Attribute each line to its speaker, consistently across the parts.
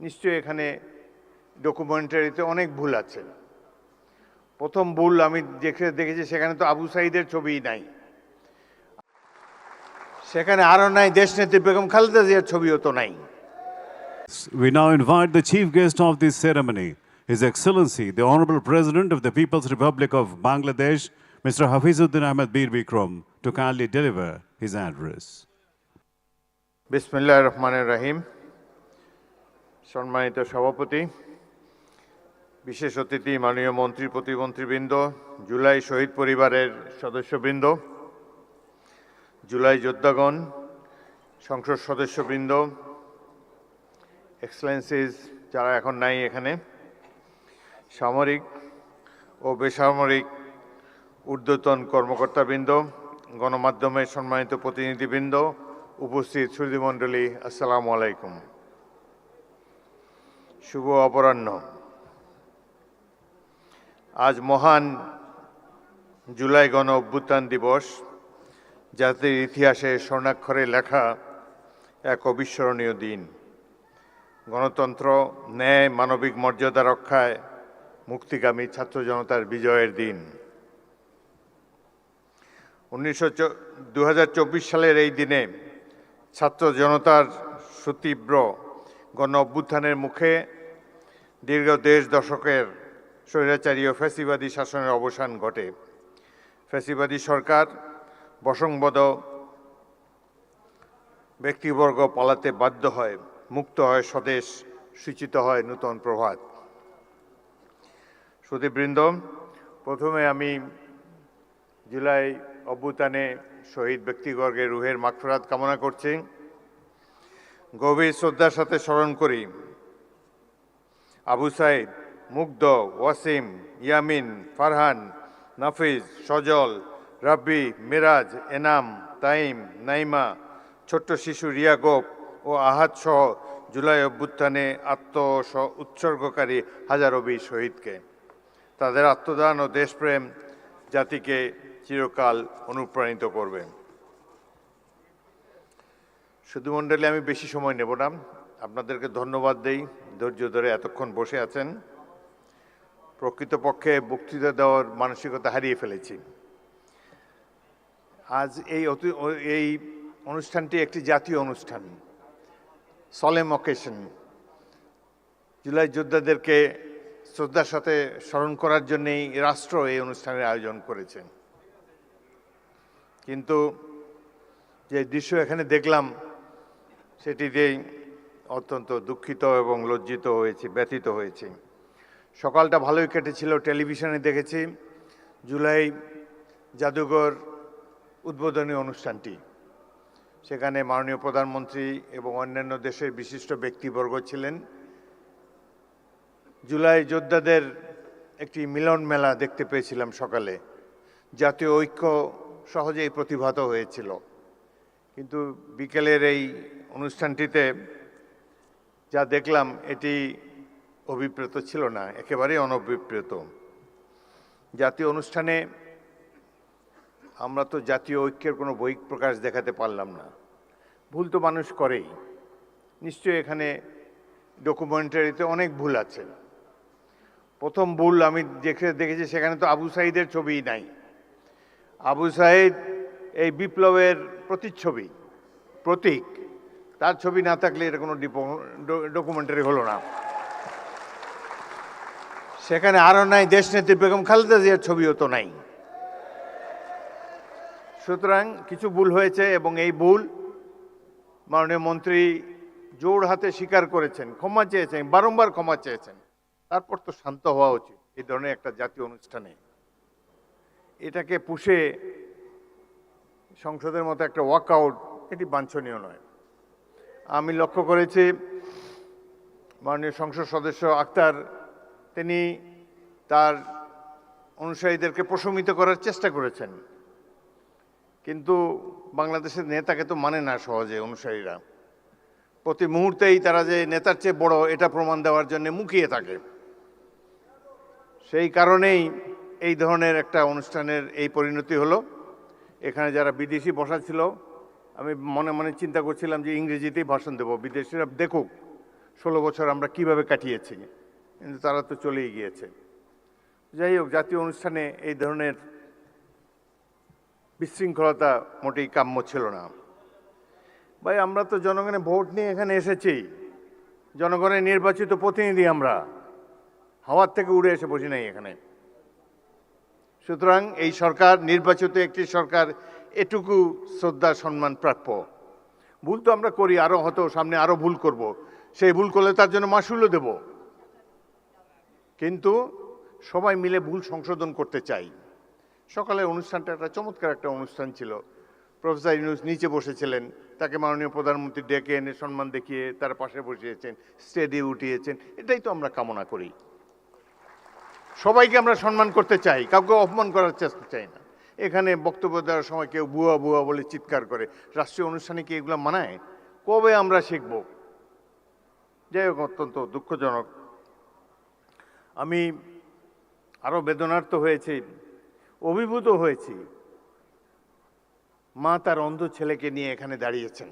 Speaker 1: নিশ্চয়ই এখানে ডকুমেন্টারিতে অনেক ভুল আছে। প্রথম ভুল আমি দেখেছি সেখানে তো আবু সাঈদের ছবিই নাই, সেখানে আরও নাই দেশনেত্রী বেগম খালেদা জিয়ার ছবিও তো নাই।
Speaker 2: We now invite the chief guest of this ceremony, His Excellency, the Honorable President of the People's Republic of Bangladesh, Mr. Hafizuddin Ahmed Bir Bikram, to kindly deliver his address.
Speaker 1: বিসমিল্লাহির রহমানির রহিম। সম্মানিত সভাপতি, বিশেষ অতিথি, মাননীয় মন্ত্রী প্রতিমন্ত্রীবৃন্দ, জুলাই শহীদ পরিবারের সদস্যবৃন্দ, জুলাই যোদ্ধাগণ, সংসদ সদস্যবৃন্দ, এক্সেলেন্সিজ যারা এখন নাই এখানে, সামরিক ও বেসামরিক ঊর্ধ্বতন কর্মকর্তাবৃন্দ, গণমাধ্যমের সম্মানিত প্রতিনিধিবৃন্দ, উপস্থিত সুধীমণ্ডলী, আসসালামু আলাইকুম। শুভ অপরাহ্ন। আজ মহান জুলাই গণ অভ্যুত্থান দিবস, জাতির ইতিহাসে স্বর্ণাক্ষরে লেখা এক অবিস্মরণীয় দিন। গণতন্ত্র, ন্যায়, মানবিক মর্যাদা রক্ষায় মুক্তিগামী ছাত্র জনতার বিজয়ের দিন। 2024 সালের এই দিনে ছাত্র জনতার সুতীব্র গণ অভ্যুত্থানের মুখে দীর্ঘ দেড় দশকের স্বৈরাচারী ও ফ্যাসিবাদী শাসনের অবসান ঘটে। ফ্যাসিবাদী সরকার, বশংবদ ব্যক্তিবর্গ পালাতে বাধ্য হয়, মুক্ত হয় স্বদেশ, সূচিত হয় নূতন প্রভাত। সুধীবৃন্দ, প্রথমে আমি জুলাই অভ্যুত্থানে শহীদ ব্যক্তিবর্গের রুহের মাগফিরাত কামনা করছি। গভীর শ্রদ্ধার সাথে স্মরণ করি আবু সাঈদ, মুগ্ধ, ওয়াসিম, ইয়ামিন, ফারহান, নাফিজ, সজল, রাব্বি, মিরাজ, এনাম, তাইম, নাইমা, ছোট্ট শিশু রিয়া গোপ ও আহাদ সহ জুলাই অভ্যুত্থানে উৎসর্গকারী হাজারো বীর শহীদকে। তাদের আত্মদান ও দেশপ্রেম জাতিকে চিরকাল অনুপ্রাণিত করবে। সুধীমণ্ডলী, আমি বেশি সময় নেব না, আপনাদেরকে ধন্যবাদ দেই ধৈর্য ধরে এতক্ষণ বসে আছেন। প্রকৃতপক্ষে বক্তৃতা দেওয়ার মানসিকতা হারিয়ে ফেলেছি। আজ এই অনুষ্ঠানটি একটি জাতীয় অনুষ্ঠান, সলেম অকেশন। জুলাই যোদ্ধাদেরকে শ্রদ্ধার সাথে স্মরণ করার জন্যেই রাষ্ট্র এই অনুষ্ঠানের আয়োজন করেছে। কিন্তু যে দৃশ্য এখানে দেখলাম সেটিতেই অত্যন্ত দুঃখিত এবং লজ্জিত হয়েছি, ব্যথিত হয়েছি। সকালটা ভালোই কেটেছিল, টেলিভিশনে দেখেছি জুলাই জাদুঘর উদ্বোধনী অনুষ্ঠানটি। সেখানে মাননীয় প্রধানমন্ত্রী এবং অন্যান্য দেশের বিশিষ্ট ব্যক্তিবর্গ ছিলেন। জুলাই যোদ্ধাদের একটি মিলন মেলা দেখতে পেয়েছিলাম সকালে। জাতীয় ঐক্য সহজেই প্রতিভাত হয়েছিল, কিন্তু বিকেলের এই অনুষ্ঠানটিতে যা দেখলাম এটি অভিপ্রেত ছিল না, একেবারেই অনভিপ্রেত। জাতীয় অনুষ্ঠানে আমরা তো জাতীয় ঐক্যের কোনো বহিঃপ্রকাশ দেখাতে পারলাম না। ভুল তো মানুষ করেই, নিশ্চয়ই এখানে ডকুমেন্টারিতে অনেক ভুল আছে। প্রথম ভুল আমি দেখেছি সেখানে তো আবু সাঈদের ছবিই নাই। আবু সাঈদ এই বিপ্লবের প্রতিচ্ছবি, প্রতীক। তার ছবি না থাকলে এটা কোনো ডকুমেন্টারি হলো না। সেখানে আরও নাই দেশনেত্রী বেগম খালেদা জিয়ার ছবিও তো নাই। সুতরাং কিছু ভুল হয়েছে এবং এই ভুল মাননীয় মন্ত্রী জোর হাতে স্বীকার করেছেন, ক্ষমা চেয়েছেন, বারংবার ক্ষমা চেয়েছেন। তারপর তো শান্ত হওয়া উচিত এই ধরনের একটা জাতীয় অনুষ্ঠানে। এটাকে পুষে সংসদের মতো একটা ওয়াকআউট, এটি বাঞ্ছনীয় নয়। আমি লক্ষ্য করেছি মাননীয় সংসদ সদস্য আক্তার, তিনি তার অনুসারীদেরকে প্রশমিত করার চেষ্টা করেছেন, কিন্তু বাংলাদেশের নেতাকে তো মানে না সহজে অনুসারীরা। প্রতি মুহূর্তেই তারা যে নেতার চেয়ে বড় এটা প্রমাণ দেওয়ার জন্য মুখিয়ে থাকে। সেই কারণেই এই ধরনের একটা অনুষ্ঠানের এই পরিণতি হলো। এখানে যারা বিদেশি বসা ছিল, আমি মনে মনে চিন্তা করছিলাম যে ইংরেজিতেই ভাষণ দেব, বিদেশিরা দেখুক 16 বছর আমরা কিভাবে কাটিয়েছি, কিন্তু তারা তো চলেই গিয়েছে। যাই হোক, জাতীয় অনুষ্ঠানে এই ধরনের বিশৃঙ্খলতা মোটেই কাম্য ছিল না। ভাই, আমরা তো জনগণের ভোট নিয়ে এখানে এসেছি, জনগণের নির্বাচিত প্রতিনিধি আমরা, হাওয়ার থেকে উড়ে এসে বসি নাই এখানে। সুতরাং এই সরকার, নির্বাচিত একটি সরকার, এটুকু শ্রদ্ধা সম্মান প্রাপ্য। ভুল তো আমরা করি, আরো হয়তো সামনে আরো ভুল করব, সেই ভুল করলে তার জন্য মাসুলও দেব, কিন্তু সবাই মিলে ভুল সংশোধন করতে চাই। সকালে অনুষ্ঠানটা একটা চমৎকার একটা অনুষ্ঠান ছিল। প্রফেসর ইউনূস নিচে বসেছিলেন, তাকে মাননীয় প্রধানমন্ত্রী ডেকে এনে সম্মান দেখিয়ে তার পাশে বসিয়েছেন, স্টেজে উঠিয়েছেন। এটাই তো আমরা কামনা করি। সবাইকে আমরা সম্মান করতে চাই, কাউকে অপমান করার চেষ্টা চাই না। এখানে বক্তব্য দেওয়ার সময় কেউ বুয়া বুয়া বলে চিৎকার করে, রাষ্ট্রীয় অনুষ্ঠানে কি এগুলো মানায়? কবে আমরা শিখব? যাই হোক, অত্যন্ত দুঃখজনক। আমি আরো বেদনার্ত হয়েছি, অভিভূত হয়েছি। মা তার অন্ধ ছেলেকে নিয়ে এখানে দাঁড়িয়েছেন।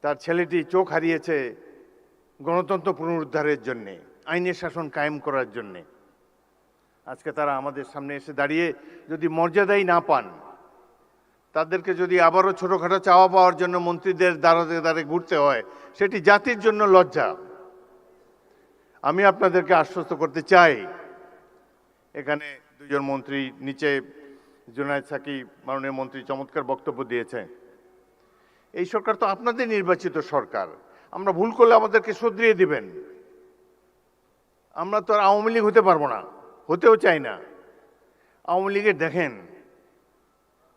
Speaker 1: তার ছেলেটি চোখ হারিয়েছে গণতন্ত্র পুনরুদ্ধারের জন্যে, আইনের শাসন কায়েম করার জন্যে। আজকে তারা আমাদের সামনে এসে দাঁড়িয়ে যদি মর্যাদাই না পান, তাদেরকে যদি আবারও ছোটখাটো চাওয়া পাওয়ার জন্য মন্ত্রীদের দ্বারে দ্বারে ঘুরতে হয়, সেটি জাতির জন্য লজ্জা। আমি আপনাদেরকে আশ্বস্ত করতে চাই, এখানে দুজন মন্ত্রী, নিচে জুনায়েদ সাকি মাননীয় মন্ত্রী চমৎকার বক্তব্য দিয়েছে। এই সরকার তো আপনাদের নির্বাচিত সরকার, আমরা ভুল করলে আমাদেরকে শুধরিয়ে দিবেন। আমরা তো আর আওয়ামী লীগ হতে পারবো না, হতেও চাই না। আওয়ামী লীগের দেখেন,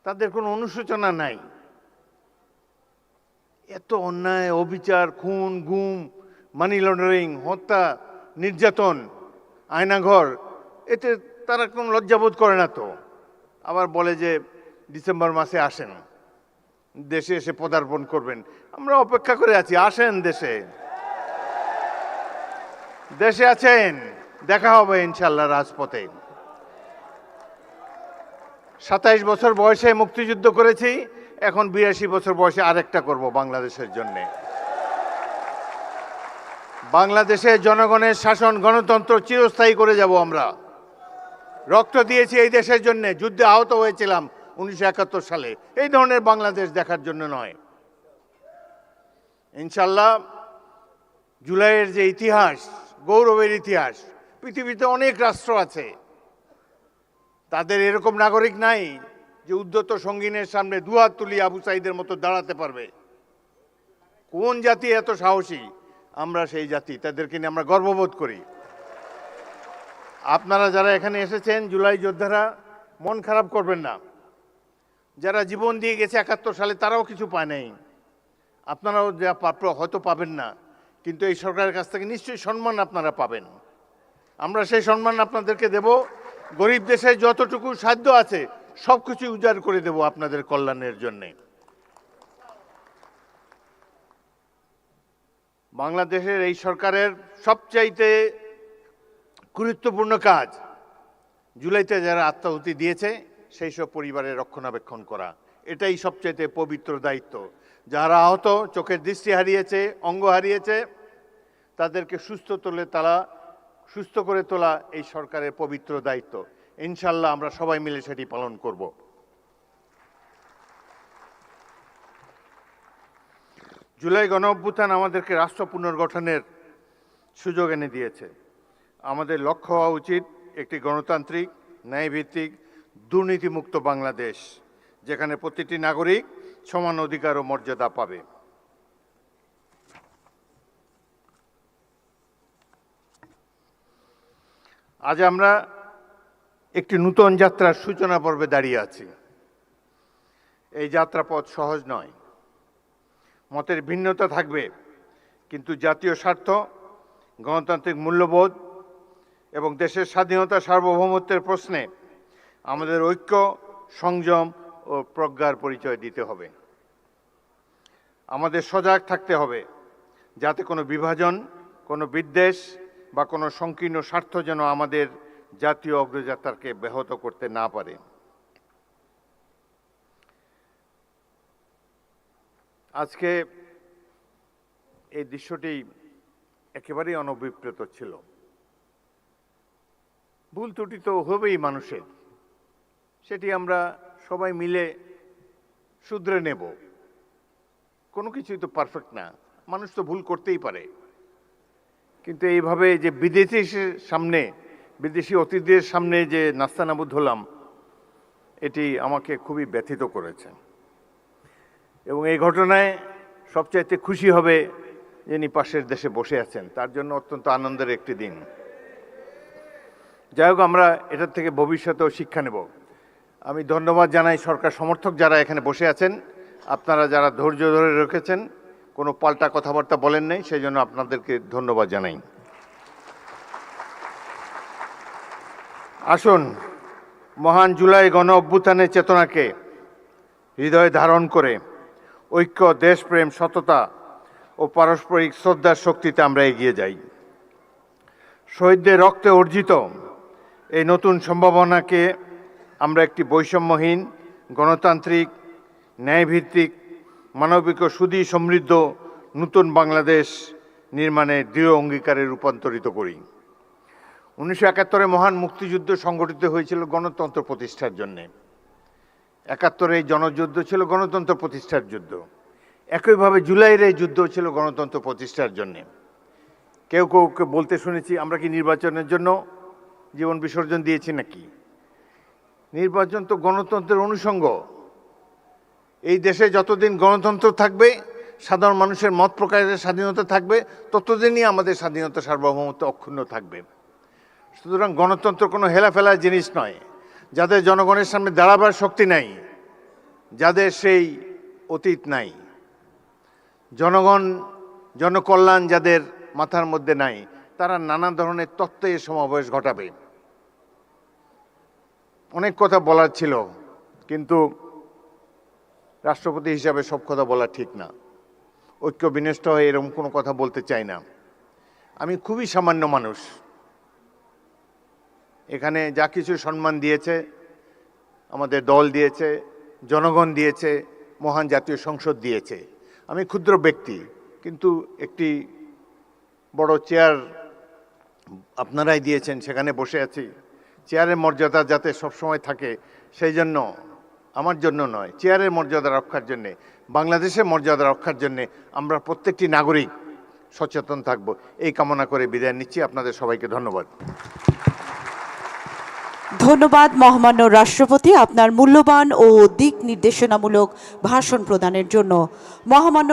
Speaker 1: তাদের কোনো অনুশোচনা নাই। এত অন্যায়, অবিচার, খুন, গুম, মানি লন্ডারিং, হত্যা, নির্যাতন, আয়নাঘর, এতে তারা কোনো লজ্জাবোধ করে না তো। আবার বলে যে ডিসেম্বর মাসে আসেন, দেশে এসে পদার্পণ করবেন। আমরা অপেক্ষা করে আছি, আসেন দেশে। দেশে আছেন, দেখা হবে ইনশাল্লাহ রাজপথে। 27 বছর বয়সে মুক্তিযুদ্ধ করেছি, এখন 82 বছর বয়সে আরেকটা করব বাংলাদেশের জন্য। বাংলাদেশে জনগণের শাসন, গণতন্ত্র চিরস্থায়ী করে যাব আমরা। রক্ত দিয়েছি এই দেশের জন্য, যুদ্ধে আহত হয়েছিলাম 1971 সালে। এই ধরনের বাংলাদেশ দেখার জন্য নয়। ইনশাল্লাহ জুলাইয়ের যে ইতিহাস, গৌরবের ইতিহাস, পৃথিবীতে অনেক রাষ্ট্র আছে, তাদের এরকম নাগরিক নাই যে উদ্ধত সঙ্গীনের সামনে দুহাত তুলি আবু সাইদের মতো দাঁড়াতে পারবে। কোন জাতি এত সাহসী? আমরা সেই জাতি, তাদেরকে নিয়ে আমরা গর্ববোধ করি। আপনারা যারা এখানে এসেছেন, জুলাই যোদ্ধারা, মন খারাপ করবেন না। যারা জীবন দিয়ে গেছে 71 সালে, তারাও কিছু পায় নাই। আপনারাও যা প্রাপ্য হয়তো পাবেন না, কিন্তু এই সরকারের কাছ থেকে নিশ্চয়ই সম্মান আপনারা পাবেন। আমরা সেই সম্মান আপনাদেরকে দেব। গরিব দেশে যতটুকু সাধ্য আছে সব কিছু উজাড় করে দেব আপনাদের কল্যাণের জন্যে। বাংলাদেশের এই সরকারের সবচাইতে গুরুত্বপূর্ণ কাজ, জুলাইতে যারা আত্মাহুতি দিয়েছে সেই সব পরিবারের রক্ষণাবেক্ষণ করা, এটাই সবচাইতে পবিত্র দায়িত্ব। যারা আহত, চোখের দৃষ্টি হারিয়েছে, অঙ্গ হারিয়েছে, তাদেরকে সুস্থ করে তোলা এই সরকারের পবিত্র দায়িত্ব। ইনশাল্লাহ আমরা সবাই মিলে সেটি পালন করব। জুলাই গণঅভ্যুত্থান আমাদেরকে রাষ্ট্র পুনর্গঠনের সুযোগ এনে দিয়েছে। আমাদের লক্ষ্য হওয়া উচিত একটি গণতান্ত্রিক, ন্যায়ভিত্তিক, দুর্নীতিমুক্ত বাংলাদেশ, যেখানে প্রতিটি নাগরিক সমান অধিকার ও মর্যাদা পাবে। আজ আমরা একটি নূতন যাত্রার সূচনা পর্বে দাঁড়িয়ে আছি। এই যাত্রাপথ সহজ নয়, মতের ভিন্নতা থাকবে, কিন্তু জাতীয় স্বার্থ, গণতান্ত্রিক মূল্যবোধ এবং দেশের স্বাধীনতা, সার্বভৌমত্বের প্রশ্নে আমাদের ঐক্য, সংযম ও প্রজ্ঞার পরিচয় দিতে হবে। আমাদের সজাগ থাকতে হবে, যাতে কোনো বিভাজন, কোনো বিদ্বেষ বা কোনো সংকীর্ণ স্বার্থ যেন আমাদের জাতীয় অগ্রযাত্রাকে ব্যাহত করতে না পারে। আজকে এই দৃশ্যটি একেবারেই অনভিপ্রেত ছিল। ভুল ত্রুটি তো হবেই মানুষের, সেটি আমরা সবাই মিলে শুধরে নেব। কোনো কিছুই তো পারফেক্ট না, মানুষ তো ভুল করতেই পারে। কিন্তু এইভাবে যে বিদেশি অতিথিদের সামনে যে নাস্তানাবুদ হলাম, এটি আমাকে খুবই ব্যথিত করেছে। এবং এই ঘটনায় সবচাইতে খুশি হবে যিনি পাশের দেশে বসে আছেন, তার জন্য অত্যন্ত আনন্দের একটি দিন। যাই হোক, আমরা এটার থেকে ভবিষ্যতেও শিক্ষা নেব। আমি ধন্যবাদ জানাই সরকার সমর্থক যারা এখানে বসে আছেন, আপনারা যারা ধৈর্য ধরে রেখেছেন, কোনো পাল্টা কথাবার্তা বলেন নাই, সেই জন্য আপনাদেরকে ধন্যবাদ জানাই। আসুন, মহান জুলাই গণ অভ্যুত্থানের চেতনাকে হৃদয়ে ধারণ করে ঐক্য, দেশপ্রেম, সততা ও পারস্পরিক শ্রদ্ধার শক্তিতে আমরা এগিয়ে যাই। শহীদদের রক্তে অর্জিত এই নতুন সম্ভাবনাকে আমরা একটি বৈষম্যহীন, গণতান্ত্রিক, ন্যায়ভিত্তিক, মানবিক ও সুধী সমৃদ্ধ নতুন বাংলাদেশ নির্মাণের দৃঢ় অঙ্গীকারে রূপান্তরিত করি। 1971-এ মহান মুক্তিযুদ্ধ সংগঠিত হয়েছিল গণতন্ত্র প্রতিষ্ঠার জন্যে। 71-এ এই জনযুদ্ধ ছিল গণতন্ত্র প্রতিষ্ঠার যুদ্ধ। একইভাবে জুলাইয়ের এই যুদ্ধ ছিল গণতন্ত্র প্রতিষ্ঠার জন্যে। কেউ কেউকে বলতে শুনেছি, আমরা কি নির্বাচনের জন্য জীবন বিসর্জন দিয়েছি নাকি? নির্বাচন তো গণতন্ত্রের অনুষঙ্গ। এই দেশে যতদিন গণতন্ত্র থাকবে, সাধারণ মানুষের মত প্রকাশের স্বাধীনতা থাকবে, ততদিনই আমাদের স্বাধীনতা, সার্বভৌমত্ব অক্ষুণ্ণ থাকবে। সুতরাং গণতন্ত্র কোনো হেলাফেলার জিনিস নয়। যাদের জনগণের সামনে দাঁড়াবার শক্তি নাই, যাদের সেই অতীত নাই, জনগণ, জনকল্যাণ যাদের মাথার মধ্যে নাই, তারা নানা ধরনের তত্ত্বে সমাবেশ ঘটাবে। অনেক কথা বলার ছিল, কিন্তু রাষ্ট্রপতি হিসাবে সব কথা বলা ঠিক না। ঐক্য বিনষ্ট হয়ে এরকম কোনো কথা বলতে চাই না। আমি খুবই সামান্য মানুষ। এখানে যা কিছু সম্মান দিয়েছে আমাদের দল, দিয়েছে জনগণ, দিয়েছে মহান জাতীয় সংসদ দিয়েছে। আমি ক্ষুদ্র ব্যক্তি, কিন্তু একটি বড় চেয়ার আপনারাই দিয়েছেন, সেখানে বসে আছি। চেয়ারের মর্যাদা যাতে সবসময় থাকে, সেই জন্য, আমার জন্য নয়, চেয়ারের মর্যাদা রক্ষার জন্যে, বাংলাদেশের মর্যাদা রক্ষার জন্যে আমরা প্রত্যেকটি নাগরিক সচেতন থাকব, এই কামনা করে বিদায় নিচ্ছি। আপনাদের সবাইকে ধন্যবাদ।
Speaker 3: ধন্যবাদ মহামান্য রাষ্ট্রপতি, আপনার মূল্যবান ও দিক নির্দেশনামূলক ভাষণ প্রদানের জন্য। মহামান্য